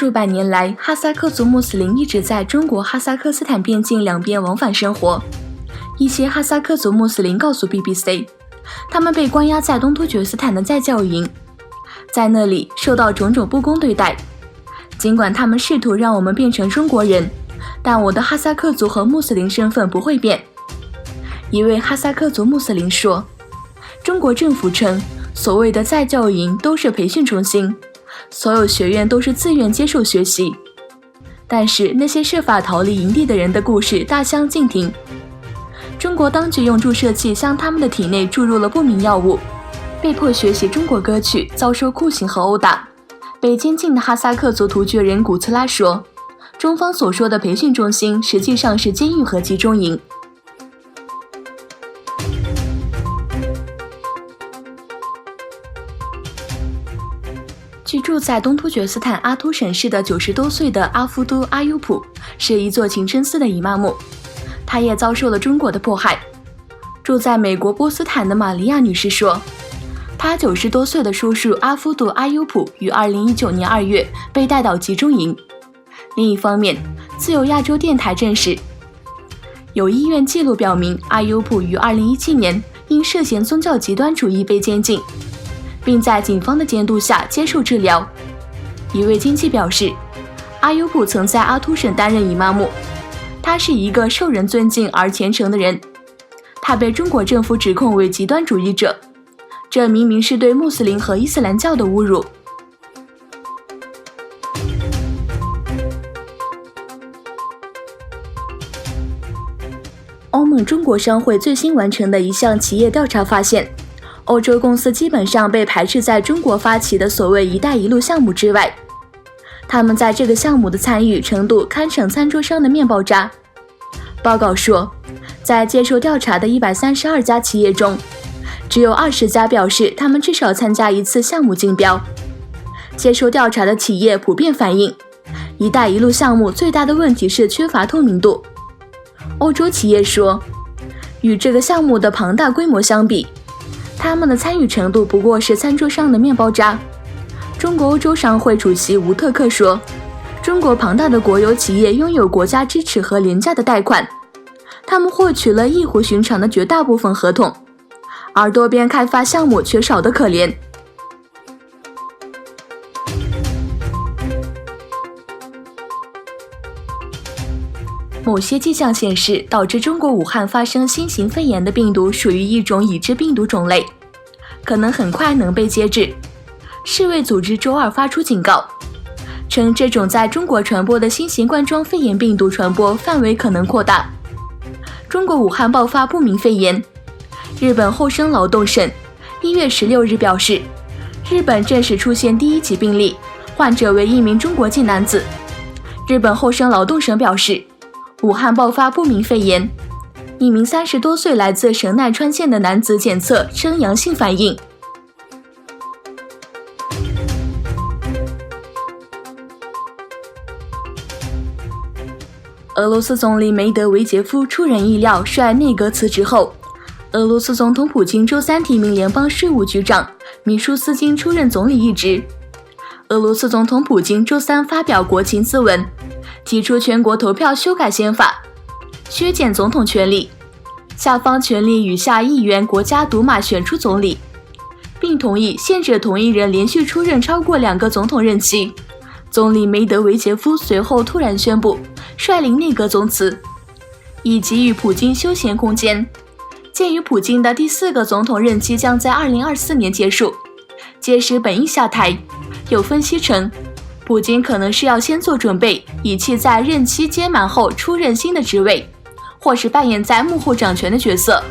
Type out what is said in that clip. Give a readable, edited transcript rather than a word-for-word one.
数百年来，哈萨克族穆斯林一直在中国哈萨克斯坦边境两边往返生活。一些哈萨克族穆斯林告诉 BBC， 他们被关押在东突厥斯坦的再教育营，在那里受到种种不公对待。尽管他们试图让我们变成中国人，但我的哈萨克族和穆斯林身份不会变。一位哈萨克族穆斯林说，中国政府称所谓的再教育营都是培训中心，所有学员都是自愿接受学习，但是那些设法逃离营地的人的故事大相径庭。中国当局用注射器向他们的体内注入了不明药物，被迫学习中国歌曲，遭受酷刑和殴打。被监禁的哈萨克族突厥人古茨拉说，中方所说的培训中心实际上是监狱和集中营。居住在东突厥斯坦阿突省市的90多岁的阿夫都阿尤普是一座清真寺的伊玛目，他也遭受了中国的迫害。住在美国波斯坦的玛利亚女士说，她90多岁的叔叔阿夫都阿尤普于2019年2月被带到集中营。另一方面，自由亚洲电台证实，有医院记录表明，阿尤普于2017年因涉嫌宗教极端主义被监禁，并在警方的监督下接受治疗。一位亲戚表示，阿尤普曾在阿突省担任伊玛目，他是一个受人尊敬而虔诚的人。他被中国政府指控为极端主义者，这明明是对穆斯林和伊斯兰教的侮辱。欧盟中国商会最新完成的一项企业调查发现，欧洲公司基本上被排斥在中国发起的所谓“一带一路”项目之外，他们在这个项目的参与程度堪称餐桌上的面包渣。报告说，在接受调查的132家企业中，只有20家表示他们至少参加一次项目竞标。接受调查的企业普遍反映，“一带一路”项目最大的问题是缺乏透明度。欧洲企业说，与这个项目的庞大规模相比，他们的参与程度不过是餐桌上的面包渣。中国欧洲商会主席吴特克说，中国庞大的国有企业拥有国家支持和廉价的贷款，他们获取了异乎寻常的绝大部分合同，而多边开发项目却少得可怜。某些迹象显示，导致中国武汉发生新型肺炎的病毒属于一种已知病毒种类，可能很快能被截止。世卫组织周二发出警告，称这种在中国传播的新型冠状肺炎病毒传播范围可能扩大。中国武汉爆发不明肺炎。日本厚生劳动省1月16日表示，日本证实出现第一起病例，患者为一名中国籍男子。日本厚生劳动省表示，武汉爆发不明肺炎，一名30多岁来自神奈川县的男子检测呈阳性反应。俄罗斯总理梅德韦杰夫出人意料率内阁辞职后，俄罗斯总统普京周三提名联邦税务局长米舒斯金出任总理一职。俄罗斯总统普京周三发表国情咨文，提出全国投票修改宪法，削减总统权力，下放权力与下议员国家杜马选出总理，并同意限制同一人连续出任超过2个总统任期。总理梅德韦杰夫随后突然宣布率领内阁总辞，以给予普京休闲空间。鉴于普京的第4个总统任期将在2024年结束，届时本应下台，有分析称，普京可能是要先做准备，以期在任期届满后出任新的职位，或是扮演在幕后掌权的角色。